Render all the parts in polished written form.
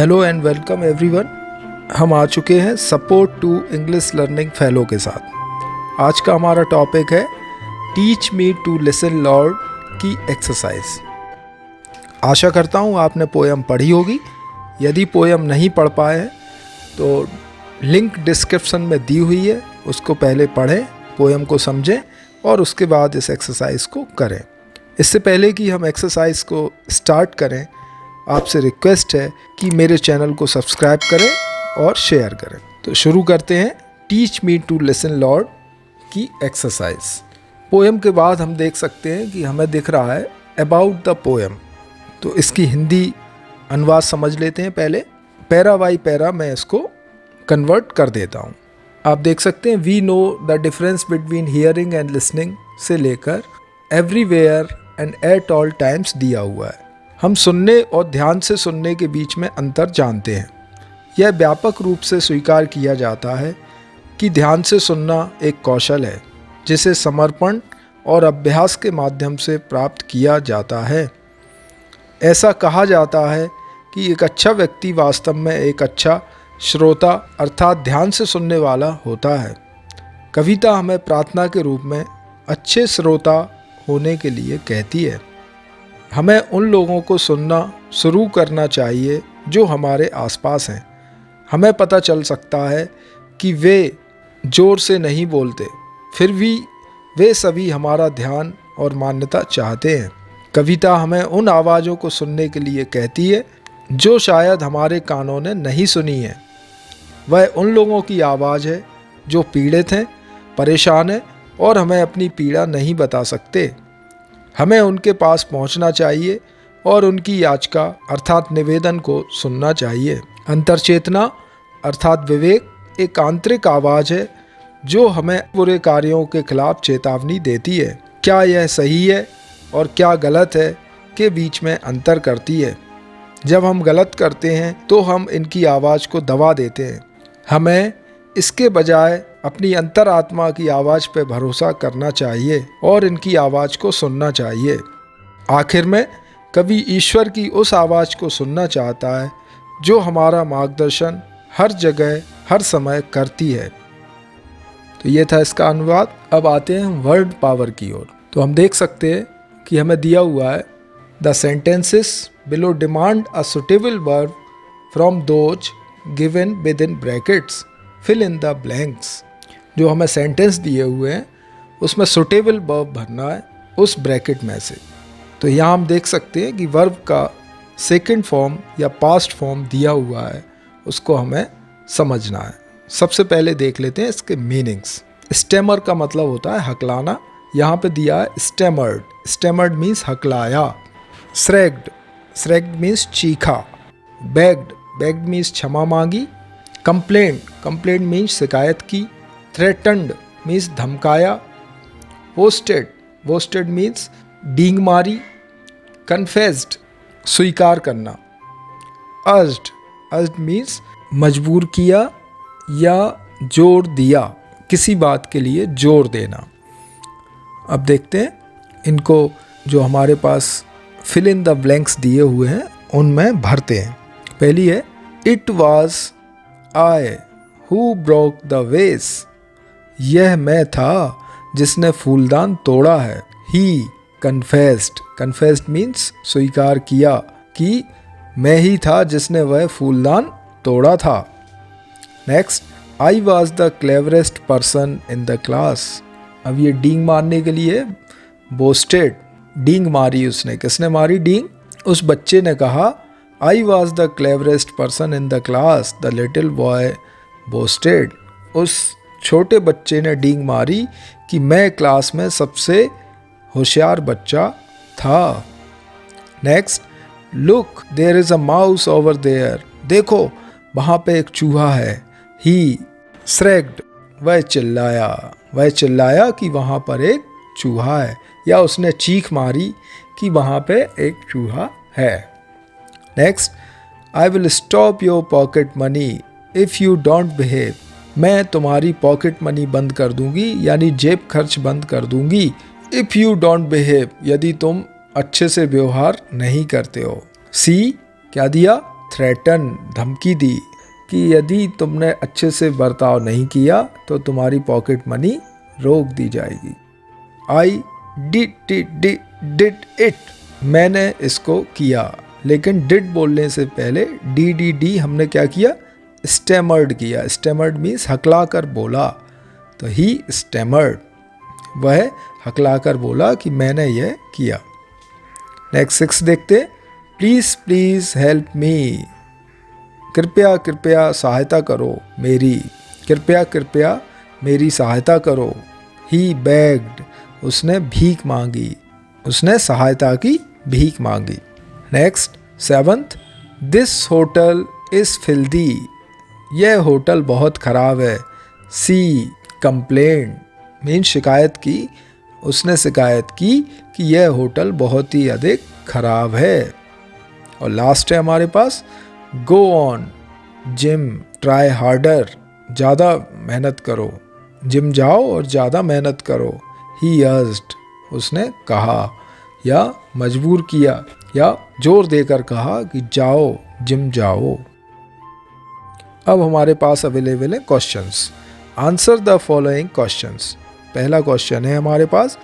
Hello and welcome everyone. हम आ चुके हैं support to English learning fellow के साथ। आज का हमारा टॉपिक है teach me to listen Lord की एक्सरसाइज। आशा करता हूँ आपने पोयम पढ़ी होगी। यदि पोयम नहीं पढ़ पाए हैं तो लिंक डिस्क्रिप्शन में दी हुई है, उसको पहले पढ़ें, पोयम को समझें और उसके बाद इस एक्सरसाइज को करें। इससे पहले कि हम एक्सरसाइज को स्टार्ट करें, आपसे रिक्वेस्ट है कि मेरे चैनल को सब्सक्राइब करें और शेयर करें। तो शुरू करते हैं teach me to listen Lord की एक्सरसाइज। पोएम के बाद हम देख सकते हैं कि हमें दिख रहा है अबाउट द पोएम। तो इसकी हिंदी अनुवाद समझ लेते हैं पहले। पैरा बाई पैरा मैं इसको कन्वर्ट कर देता हूँ। आप देख सकते हैं we know the difference between hearing and listening से लेकर everywhere and at all times दिया हुआ है। हम सुनने और ध्यान से सुनने के बीच में अंतर जानते हैं। यह व्यापक रूप से स्वीकार किया जाता है कि ध्यान से सुनना एक कौशल है जिसे समर्पण और अभ्यास के माध्यम से प्राप्त किया जाता है। ऐसा कहा जाता है कि एक अच्छा व्यक्ति वास्तव में एक अच्छा श्रोता अर्थात ध्यान से सुनने वाला होता है। कविता हमें प्रार्थना के रूप में अच्छे श्रोता होने के लिए कहती है। हमें उन लोगों को सुनना शुरू करना चाहिए जो हमारे आसपास हैं। हमें पता चल सकता है कि वे ज़ोर से नहीं बोलते, फिर भी वे सभी हमारा ध्यान और मान्यता चाहते हैं। कविता हमें उन आवाज़ों को सुनने के लिए कहती है जो शायद हमारे कानों ने नहीं सुनी है। वह उन लोगों की आवाज़ है जो पीड़ित हैं, परेशान हैं और हमें अपनी पीड़ा नहीं बता सकते। हमें उनके पास पहुंचना चाहिए और उनकी याचिका अर्थात निवेदन को सुनना चाहिए। अंतर्चेतना अर्थात विवेक एक आंतरिक आवाज़ है जो हमें बुरे कार्यों के खिलाफ चेतावनी देती है। क्या यह सही है और क्या गलत है के बीच में अंतर करती है। जब हम गलत करते हैं तो हम इनकी आवाज़ को दबा देते हैं। हमें इसके बजाय अपनी अंतरात्मा की आवाज़ पर भरोसा करना चाहिए और इनकी आवाज़ को सुनना चाहिए। आखिर में कवि ईश्वर की उस आवाज़ को सुनना चाहता है जो हमारा मार्गदर्शन हर जगह हर समय करती है। तो ये था इसका अनुवाद। अब आते हैं वर्ड पावर की ओर। तो हम देख सकते हैं कि हमें दिया हुआ है the sentences below demand a suitable verb from those given with in brackets fill in the blanks. जो हमें सेंटेंस दिए हुए हैं उसमें सुटेबल वर्ब भरना है उस ब्रैकेट में से। तो यहाँ हम देख सकते हैं कि वर्ब का सेकंड फॉर्म या पास्ट फॉर्म दिया हुआ है, उसको हमें समझना है। सबसे पहले देख लेते हैं इसके मीनिंग्स। स्टेमर का मतलब होता है हकलाना। यहाँ पे दिया है स्टेमर्ड। स्टेमर्ड मीन्स हकलाया। श्रैग्ड, श्रैग्ड मीन्स चीखा। बेग्ड, बेग्ड मीन्स क्षमा मांगी। कंप्लेंट, कंप्लेंट मीन्स शिकायत की। थ्रेटन्ड मीन्स धमकाया। बोस्टेड, बोस्टेड मीन्स डींग मारी। कन्फेस्ड, स्वीकार करना। अर्ज्ड, अर्ज्ड मीन्स मजबूर किया या जोर दिया, किसी बात के लिए जोर देना। अब देखते हैं इनको, जो हमारे पास फिल इन द ब्लैंक्स दिए हुए हैं उनमें भरते हैं। पहली है it was I who broke the वेस। यह मैं था जिसने फूलदान तोड़ा है। ही कन्फेस्ड, कन्फेस्ड मीन्स स्वीकार किया कि मैं ही था जिसने वह फूलदान तोड़ा था। Next, I was the cleverest person in the class. अब ये डींग मारने के लिए बोस्टेड, डींग मारी उसने। किसने मारी डींग? उस बच्चे ने कहा I was the cleverest person in the class, the little boy boasted. उस छोटे बच्चे ने डींग मारी कि मैं क्लास में सबसे होशियार बच्चा था। Next, look there is a mouse over there. देखो वहाँ पे एक चूहा है। ही श्रैग्ड, वह चिल्लाया, वह चिल्लाया कि वहाँ पर एक चूहा है, या उसने चीख मारी कि वहाँ पे एक चूहा है। Next, I will stop your pocket money if you don't behave. मैं तुम्हारी पॉकेट मनी बंद कर दूंगी, यानी जेब खर्च बंद कर दूंगी। इफ़ यू डोंट बिहेव, यदि तुम अच्छे से व्यवहार नहीं करते हो। सी क्या दिया? थ्रेटन, धमकी दी कि यदि तुमने अच्छे से बर्ताव नहीं किया तो तुम्हारी पॉकेट मनी रोक दी जाएगी। आई डिड इट, मैंने इसको किया। लेकिन डिड बोलने से पहले डी हमने क्या किया, स्टेमर्ड किया। स्टेमर्ड मीन्स हकला कर बोला, तो ही स्टेमर्ड, वह हकला कर बोला कि मैंने यह किया। नेक्स्ट 6 देखते, प्लीज़ प्लीज़ हेल्प मी, कृपया कृपया सहायता करो मेरी, कृपया कृपया मेरी सहायता करो। ही बेग्ड, उसने भीख मांगी, उसने सहायता की भीख मांगी। Next 7th, this hotel is filthy, यह होटल बहुत ख़राब है। सी कंप्लेन मीन शिकायत की, उसने शिकायत की कि यह होटल बहुत ही अधिक ख़राब है। और लास्ट है हमारे पास, go on Jim try harder, ज़्यादा मेहनत करो, जिम जाओ और ज़्यादा मेहनत करो। ही अर्ज्ड, उसने कहा या मजबूर किया या जोर देकर कहा कि जाओ, जिम जाओ। अब हमारे पास अवेलेबल है questions. Answer the following questions. पहला क्वेश्चन है हमारे पास,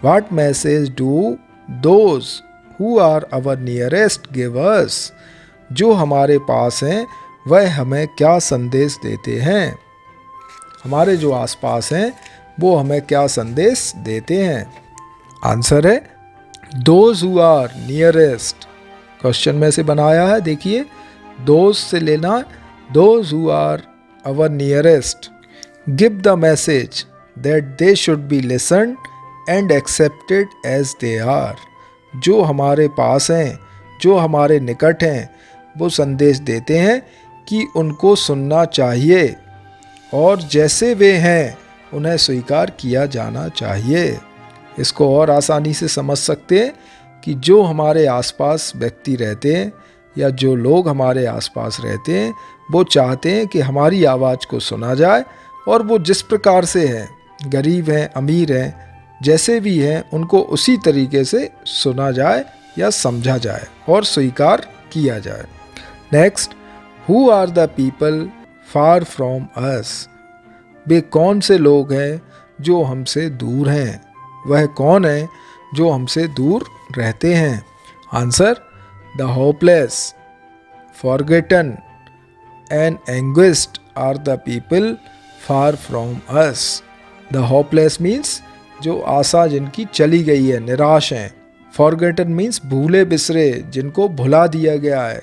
what message do those who are our nearest give us, जो हमारे पास हैं वह हमें क्या संदेश देते हैं। हमारे जो आसपास हैं वो हमें क्या संदेश देते हैं। आंसर है those who are nearest, question में से बनाया है, देखिए दोज से लेना, those who are our nearest give the message that they should be listened and accepted as they are, जो हमारे पास हैं, जो हमारे निकट हैं, वो संदेश देते हैं कि उनको सुनना चाहिए और जैसे वे हैं उन्हें स्वीकार किया जाना चाहिए। इसको और आसानी से समझ सकते हैं कि जो हमारे आसपास व्यक्ति रहते हैं या जो लोग हमारे आसपास रहते हैं वो चाहते हैं कि हमारी आवाज़ को सुना जाए और वो जिस प्रकार से हैं, गरीब हैं, अमीर हैं, जैसे भी हैं, उनको उसी तरीके से सुना जाए या समझा जाए और स्वीकार किया जाए। Next, who are the people far from us, वे कौन से लोग हैं जो हमसे दूर हैं, वह कौन है जो हमसे दूर रहते हैं। Answer, the hopeless, forgotten and anguished are the people far from us. The hopeless means जो आशा जिनकी चली गई है, निराश हैं। फॉरगेटन मीन्स भूले बिसरे, जिनको भुला दिया गया है।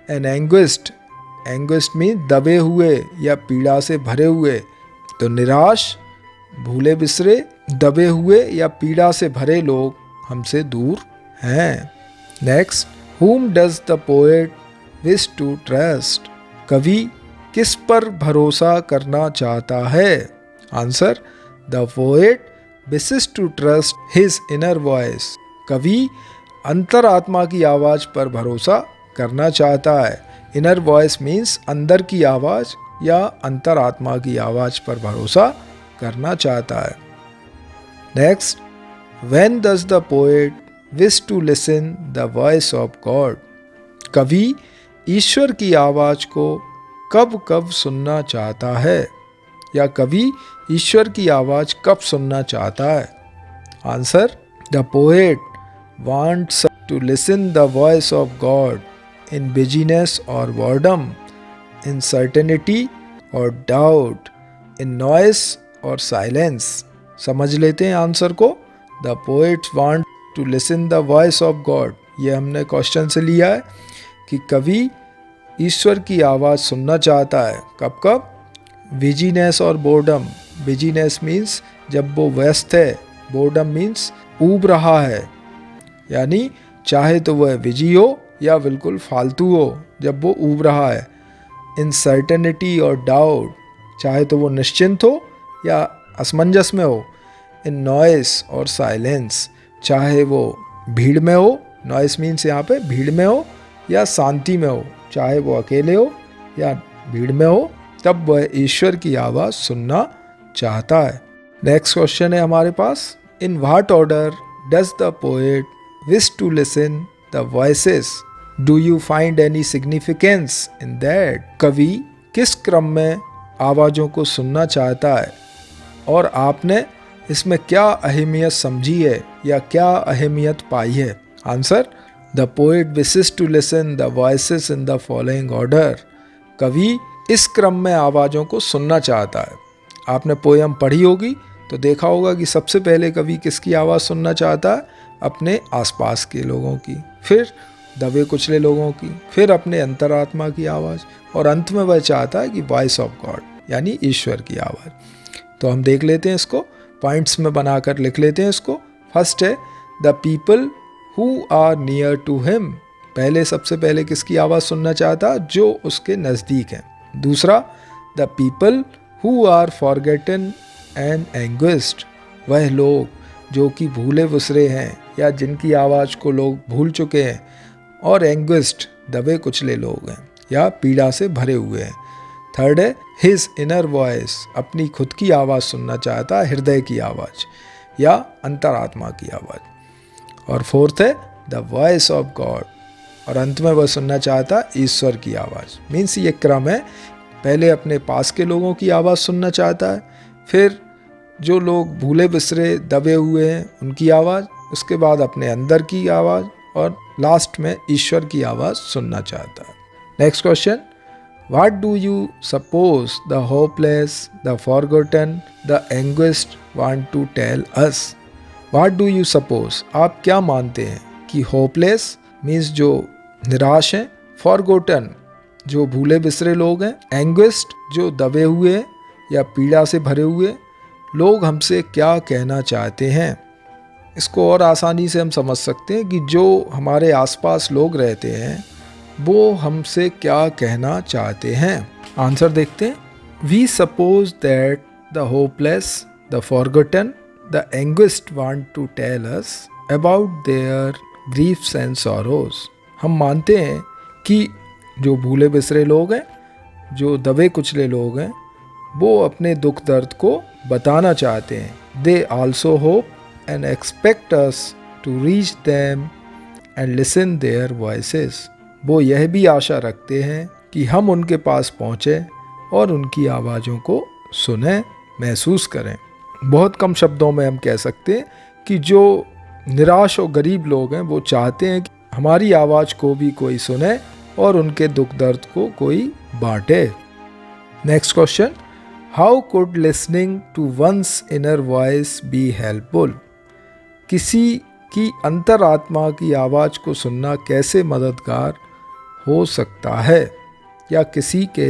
एंड एंग्विस्ड, एंग्विस्ड मीन्स दबे हुए या पीड़ा से भरे हुए। तो निराश, भूले बिसरे, दबे हुए या पीड़ा से भरे लोग हमसे दूर हैं। Next, whom does the poet wish to trust, कवि किस पर भरोसा करना चाहता है। Answer, the poet wishes to trust his inner voice, कवि अंतरात्मा की आवाज़ पर भरोसा करना चाहता है। इनर वॉइस मीन्स अंदर की आवाज़ या अंतरात्मा की आवाज़ पर भरोसा करना चाहता है। Next, when does the poet wish to listen the voice of God, कवि ईश्वर की आवाज़ को कब कब सुनना चाहता है या कवि ईश्वर की आवाज़ कब सुनना चाहता है। Answer, the poet wants to listen the voice of God in busyness और boredom, इन सर्टेनिटी और डाउट, इन नॉइस और साइलेंस। समझ लेते हैं आंसर को। The poet want to listen the voice of God, ये हमने क्वेश्चन से लिया है कि कवि ईश्वर की आवाज़ सुनना चाहता है कब कब, बिजीनेस और बोर्डम। बिजीनेस मीन्स जब वो व्यस्त है, बोर्डम मीन्स ऊब रहा है, यानी चाहे तो वह बिजी हो या बिल्कुल फालतू हो जब वो ऊब रहा है। इनसर्टेनिटी और डाउट, चाहे तो वो निश्चिंत हो या असमंजस में हो। इन नॉइस और साइलेंस, चाहे वो भीड़ में हो, नॉइस मीन्स यहाँ पे भीड़ में हो या शांति में हो, चाहे वो अकेले हो या भीड़ में हो, तब वह ईश्वर की आवाज़ सुनना चाहता है। नेक्स्ट क्वेश्चन है हमारे पास, in what order does the poet wish to listen the voices do you find any significance in that? कवि किस क्रम में आवाज़ों को सुनना चाहता है और आपने इसमें क्या अहमियत समझी है या क्या अहमियत पाई है? Answer, the poet wishes to listen the voices in the following order. कवि इस क्रम में आवाज़ों को सुनना चाहता है। आपने पोयम पढ़ी होगी तो देखा होगा कि सबसे पहले कवि किसकी आवाज़ सुनना चाहता है? अपने आसपास के लोगों की, फिर दबे कुचले लोगों की, फिर अपने अंतरात्मा की आवाज़, और अंत में वह चाहता है कि वॉइस ऑफ गॉड यानी ईश्वर की आवाज़। तो हम देख लेते हैं इसको, पॉइंट्स में बनाकर लिख लेते हैं इसको। फर्स्ट है the people who are near to him. पहले सबसे पहले किसकी आवाज़ सुनना चाहता? जो उसके नज़दीक हैं। दूसरा, the people who are forgotten and anguished. वह लोग जो कि भूले बिसरे हैं या जिनकी आवाज़ को लोग भूल चुके हैं, और एंग्विस्ड दबे कुचले लोग हैं या पीड़ा से भरे हुए हैं। थर्ड है हिज इनर वॉइस। अपनी खुद की आवाज़ सुनना चाहता है, हृदय की आवाज़ या अंतरात्मा की आवाज़। और फोर्थ है द वॉइस ऑफ गॉड, और अंत में वह सुनना चाहता है ईश्वर की आवाज़। मीन्स ये क्रम है, पहले अपने पास के लोगों की आवाज़ सुनना चाहता है, फिर जो लोग भूले बिसरे दबे हुए हैं उनकी आवाज़, उसके बाद अपने अंदर की आवाज़, और लास्ट में ईश्वर की आवाज़ सुनना चाहता है। Next question, what do you suppose the hopeless, the forgotten, the anguished want to tell us? What do you suppose, आप क्या मानते हैं कि होपलेस मीन्स जो निराश हैं, फॉरगॉटन जो भूले बिसरे लोग हैं, एंग्विस्ड जो दबे हुए हैं या पीड़ा से भरे हुए लोग हमसे क्या कहना चाहते हैं? इसको और आसानी से हम समझ सकते हैं कि जो हमारे आसपास लोग रहते हैं वो हमसे क्या कहना चाहते हैं। आंसर देखते हैं। We suppose that the hopeless, the forgotten, the anguished want to tell us about their griefs and sorrows. हम मानते हैं कि जो भूले बिसरे लोग हैं, जो दबे कुचले लोग हैं, वो अपने दुख दर्द को बताना चाहते हैं। They also hope and expect us to reach them and listen their voices. वो यह भी आशा रखते हैं कि हम उनके पास पहुँचें और उनकी आवाज़ों को सुनें, महसूस करें। बहुत कम शब्दों में हम कह सकते हैं कि जो निराश और गरीब लोग हैं वो चाहते हैं कि हमारी आवाज़ को भी कोई सुने और उनके दुख दर्द को कोई बांटे। Next question, how could listening to one's inner voice be helpful? किसी की अंतरात्मा की आवाज़ को सुनना कैसे मददगार हो सकता है, या किसी के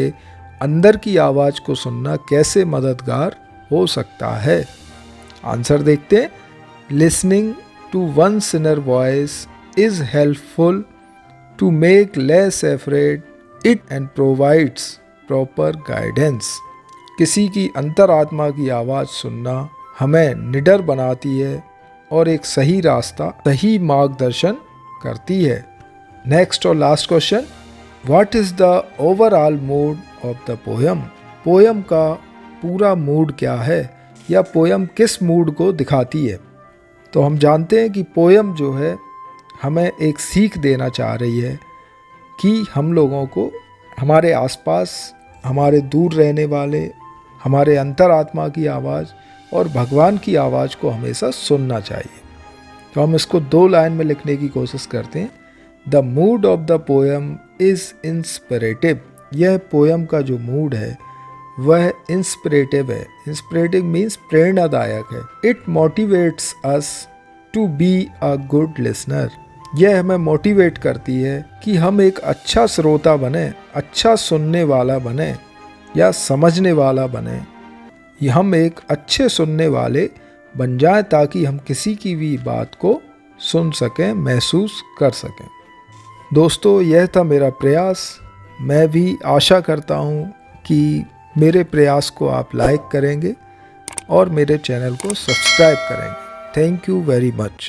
अंदर की आवाज़ को सुनना कैसे मददगार हो सकता है? आंसर देखते हैं। Listening to one's inner voice is helpful to make less afraid it and provides proper guidance. किसी की अंतरात्मा की आवाज़ सुनना हमें निडर बनाती है और एक सही रास्ता, सही मार्गदर्शन करती है। नेक्स्ट और last question, what is the overall mood of the poem? Poem का पूरा मूड क्या है, या पोयम किस मूड को दिखाती है? तो हम जानते हैं कि पोयम जो है हमें एक सीख देना चाह रही है कि हम लोगों को हमारे आसपास, हमारे दूर रहने वाले, हमारे अंतरात्मा की आवाज़ और भगवान की आवाज़ को हमेशा सुनना चाहिए। तो हम इसको 2 लाइन में लिखने की कोशिश करते हैं। The mood of the poem is inspirative. यह पोयम का जो मूड है वह इंस्पिरेटिव है। इंस्पिरेटिव मीन्स प्रेरणादायक है। It motivates us to be a good listener. यह हमें मोटिवेट करती है कि हम एक अच्छा श्रोता बने, अच्छा सुनने वाला बने या समझने वाला बने। हम एक अच्छे सुनने वाले बन जाएं ताकि हम किसी की भी बात को सुन सकें, महसूस कर सकें। दोस्तों, यह था मेरा प्रयास। मैं भी आशा करता हूँ कि मेरे प्रयास को आप लाइक करेंगे और मेरे चैनल को सब्सक्राइब करेंगे। Thank you very much.